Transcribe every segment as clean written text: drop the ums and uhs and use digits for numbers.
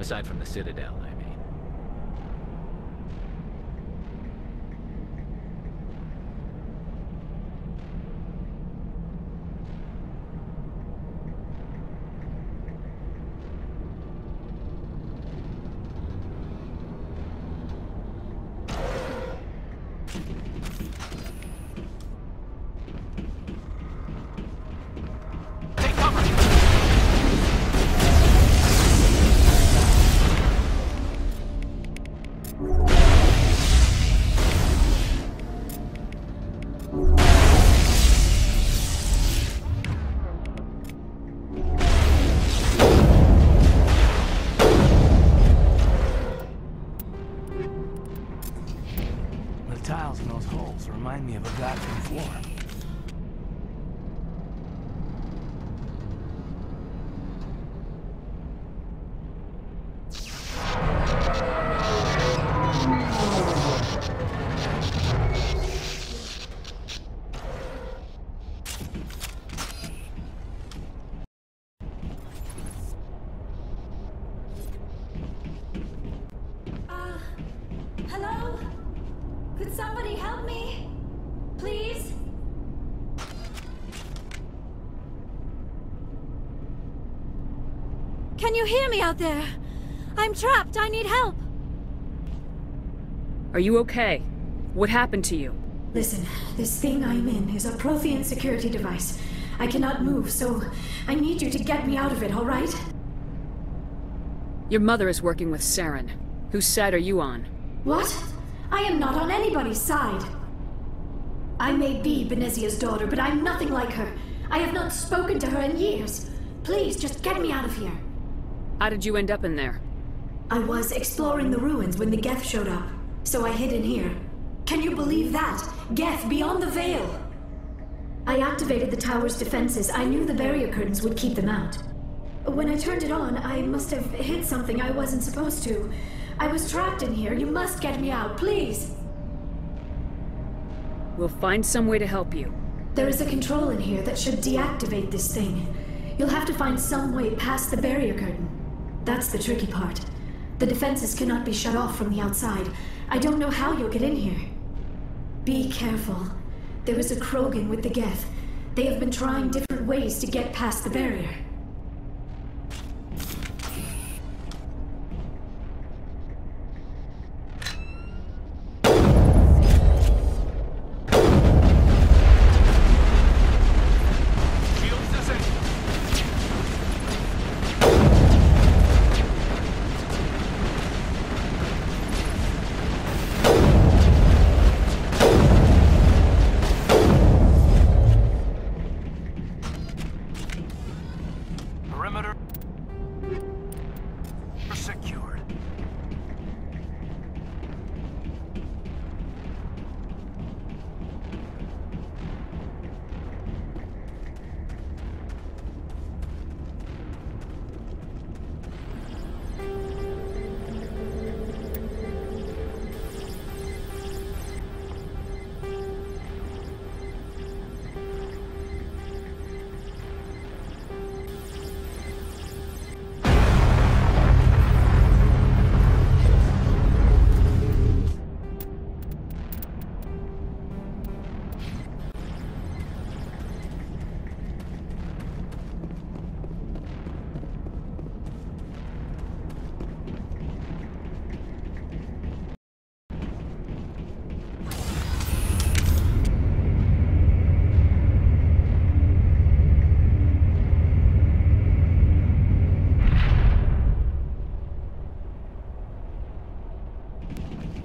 Aside from the Citadel, I mean. Tiles in those holes remind me of a bathroom floor. Hello? Could somebody help me? Please? Can you hear me out there? I'm trapped. I need help. Are you okay? What happened to you? Listen, this thing I'm in is a Prothean security device. I cannot move, so I need you to get me out of it, all right? Your mother is working with Saren. Whose side are you on? What? I am not on anybody's side. I may be Benezia's daughter, but I'm nothing like her. I have not spoken to her in years. Please, just get me out of here. How did you end up in there? I was exploring the ruins when the Geth showed up, so I hid in here. Can you believe that? Geth beyond the Veil! I activated the tower's defenses. I knew the barrier curtains would keep them out. When I turned it on, I must have hit something I wasn't supposed to. I was trapped in here. You must get me out, please! We'll find some way to help you. There is a control in here that should deactivate this thing. You'll have to find some way past the barrier curtain. That's the tricky part. The defenses cannot be shut off from the outside. I don't know how you'll get in here. Be careful. There is a Krogan with the Geth. They have been trying different ways to get past the barrier. Perimeter secured.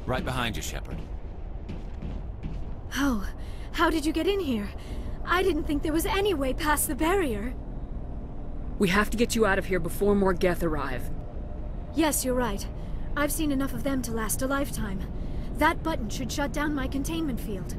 Right behind you, Shepard. How did you get in here? I didn't think there was any way past the barrier. We have to get you out of here before more Geth arrive. Yes, you're right. I've seen enough of them to last a lifetime. That button should shut down my containment field.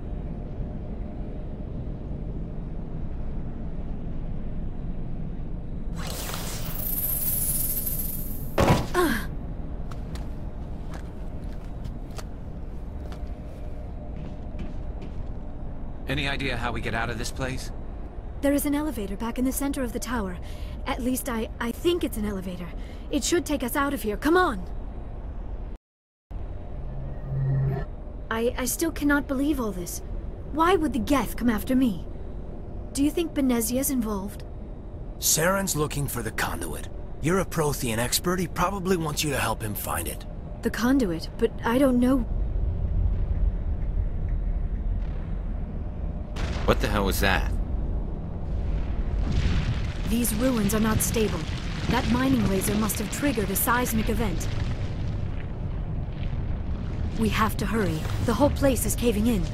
Any idea how we get out of this place? There is an elevator back in the center of the tower. At least I think it's an elevator. It should take us out of here. Come on! I still cannot believe all this. Why would the Geth come after me? Do you think Benezia's involved? Saren's looking for the conduit. You're a Prothean expert. He probably wants you to help him find it. The conduit? But I don't know... What the hell was that? These ruins are not stable. That mining laser must have triggered a seismic event. We have to hurry. The whole place is caving in.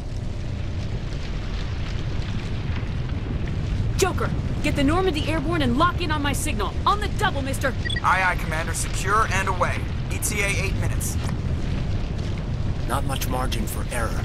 Joker, get the Normandy airborne and lock in on my signal. On the double, mister! Aye, aye, Commander. Secure and away. ETA 8 minutes. Not much margin for error.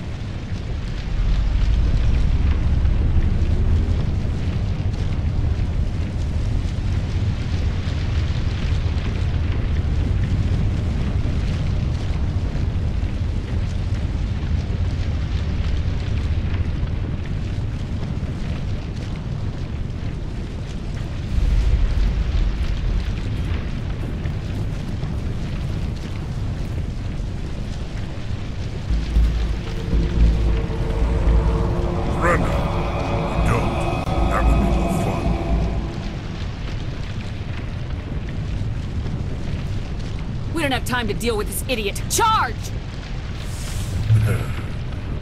We don't have time to deal with this idiot. Charge!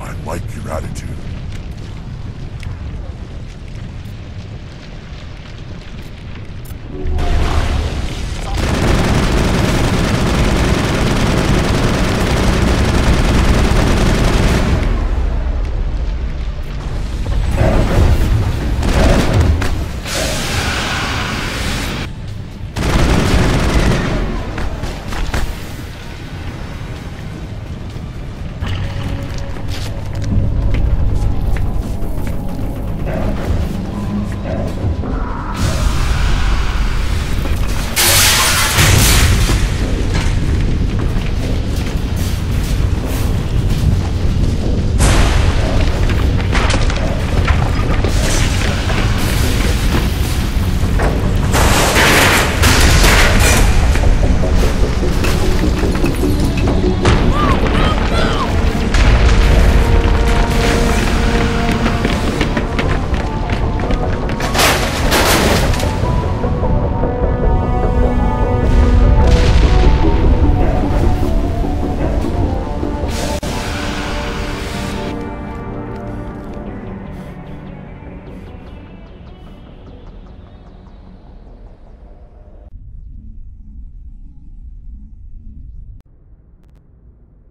I like your attitude.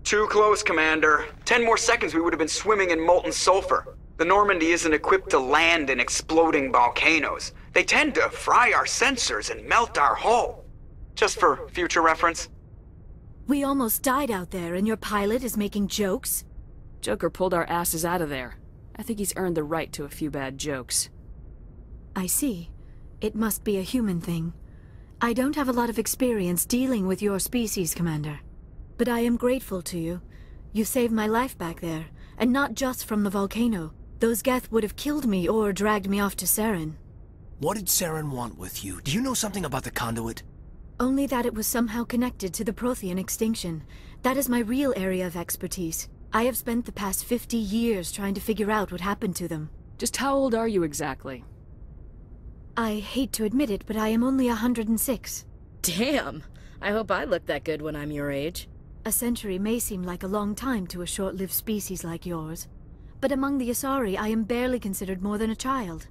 Too close, Commander. 10 more seconds we would have been swimming in molten sulfur. The Normandy isn't equipped to land in exploding volcanoes. They tend to fry our sensors and melt our hull. Just for future reference. We almost died out there, and your pilot is making jokes? Joker pulled our asses out of there. I think he's earned the right to a few bad jokes. I see. It must be a human thing. I don't have a lot of experience dealing with your species, Commander. But I am grateful to you. You saved my life back there, and not just from the volcano. Those Geth would have killed me or dragged me off to Saren. What did Saren want with you? Do you know something about the conduit? Only that it was somehow connected to the Prothean extinction. That is my real area of expertise. I have spent the past 50 years trying to figure out what happened to them. Just how old are you exactly? I hate to admit it, but I am only 106. Damn! I hope I look that good when I'm your age. A century may seem like a long time to a short-lived species like yours. But among the Asari, I am barely considered more than a child.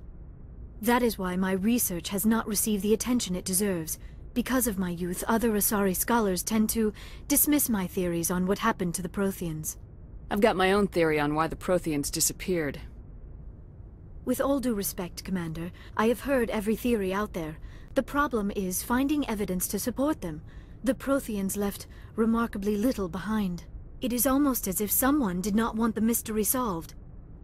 That is why my research has not received the attention it deserves. Because of my youth, other Asari scholars tend to dismiss my theories on what happened to the Protheans. I've got my own theory on why the Protheans disappeared. With all due respect, Commander, I have heard every theory out there. The problem is finding evidence to support them. The Protheans left remarkably little behind. It is almost as if someone did not want the mystery solved.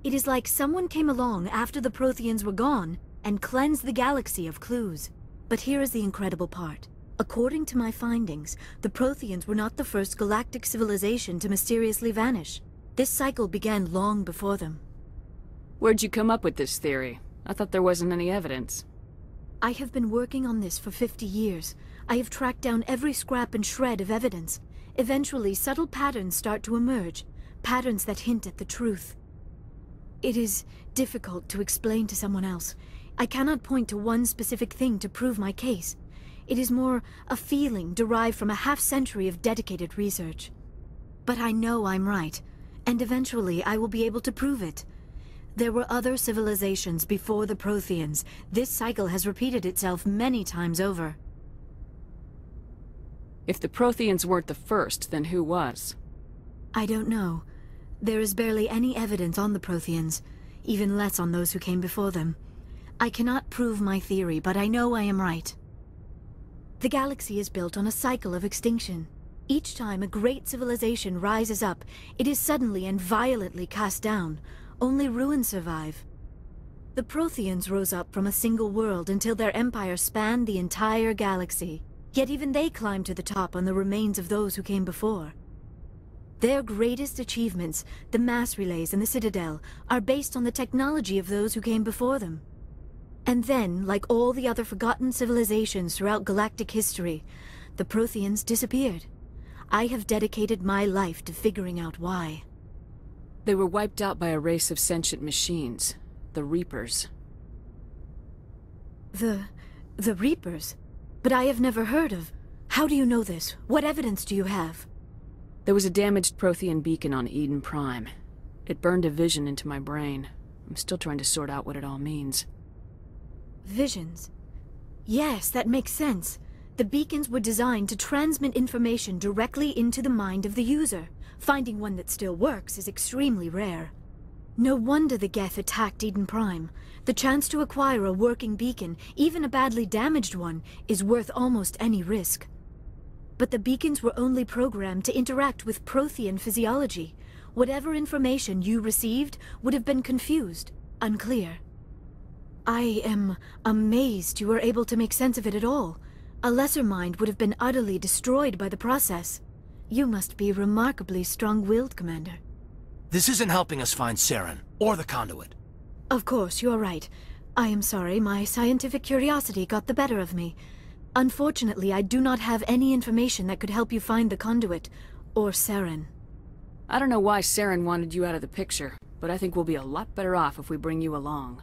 It is like someone came along after the Protheans were gone and cleansed the galaxy of clues. But here is the incredible part. According to my findings, the Protheans were not the first galactic civilization to mysteriously vanish. This cycle began long before them. Where'd you come up with this theory? I thought there wasn't any evidence. I have been working on this for 50 years. I have tracked down every scrap and shred of evidence. Eventually, subtle patterns start to emerge, patterns that hint at the truth. It is difficult to explain to someone else. I cannot point to one specific thing to prove my case. It is more a feeling derived from a half-century of dedicated research. But I know I'm right, and eventually I will be able to prove it. There were other civilizations before the Protheans. This cycle has repeated itself many times over. If the Protheans weren't the first, then who was? I don't know. There is barely any evidence on the Protheans, even less on those who came before them. I cannot prove my theory, but I know I am right. The galaxy is built on a cycle of extinction. Each time a great civilization rises up, it is suddenly and violently cast down. Only ruins survive. The Protheans rose up from a single world until their empire spanned the entire galaxy. Yet even they climbed to the top on the remains of those who came before. Their greatest achievements, the mass relays and the Citadel, are based on the technology of those who came before them. And then, like all the other forgotten civilizations throughout galactic history, the Protheans disappeared. I have dedicated my life to figuring out why. They were wiped out by a race of sentient machines, the Reapers. The Reapers? But I have never heard of. How do you know this? What evidence do you have? There was a damaged Prothean beacon on Eden Prime. It burned a vision into my brain. I'm still trying to sort out what it all means. Visions? Yes, that makes sense. The beacons were designed to transmit information directly into the mind of the user. Finding one that still works is extremely rare. No wonder the Geth attacked Eden Prime. The chance to acquire a working beacon, even a badly damaged one, is worth almost any risk. But the beacons were only programmed to interact with Prothean physiology. Whatever information you received would have been confused, unclear. I am amazed you were able to make sense of it at all. A lesser mind would have been utterly destroyed by the process. You must be remarkably strong-willed, Commander. This isn't helping us find Saren, or the conduit. Of course, you are right. I am sorry, my scientific curiosity got the better of me. Unfortunately, I do not have any information that could help you find the conduit, or Saren. I don't know why Saren wanted you out of the picture, but I think we'll be a lot better off if we bring you along.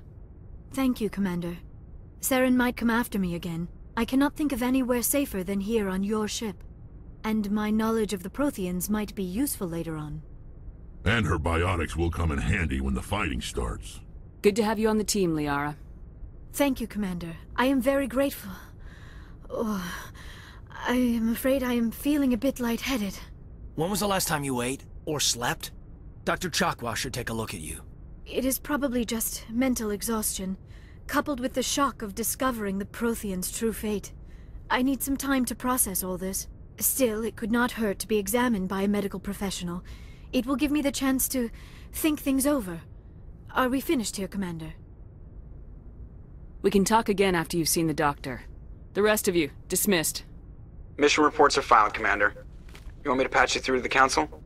Thank you, Commander. Saren might come after me again. I cannot think of anywhere safer than here on your ship. And my knowledge of the Protheans might be useful later on. And her biotics will come in handy when the fighting starts. Good to have you on the team, Liara. Thank you, Commander. I am very grateful. Oh, I am afraid I am feeling a bit lightheaded. When was the last time you ate, or slept? Dr. Chakwa should take a look at you. It is probably just mental exhaustion, coupled with the shock of discovering the Protheans' true fate. I need some time to process all this. Still, it could not hurt to be examined by a medical professional. It will give me the chance to think things over. Are we finished here, Commander? We can talk again after you've seen the doctor. The rest of you, dismissed. Mission reports are filed, Commander. You want me to patch you through to the Council?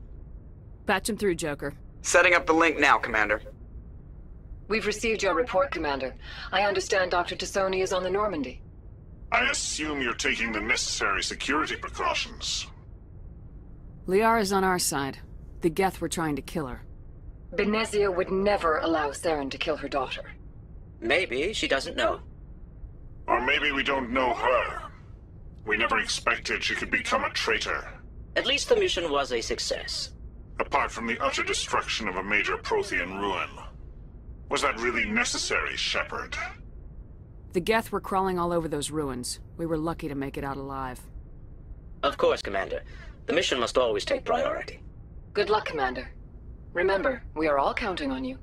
Patch him through, Joker. Setting up the link now, Commander. We've received your report, Commander. I understand Dr. Tassoni is on the Normandy. I assume you're taking the necessary security precautions. Liara's on our side. The Geth were trying to kill her. Benezia would never allow Saren to kill her daughter. Maybe she doesn't know. Or maybe we don't know her. We never expected she could become a traitor. At least the mission was a success. Apart from the utter destruction of a major Prothean ruin. Was that really necessary, Shepard? The Geth were crawling all over those ruins. We were lucky to make it out alive. Of course, Commander. The mission must always take priority. Good luck, Commander. Remember, we are all counting on you.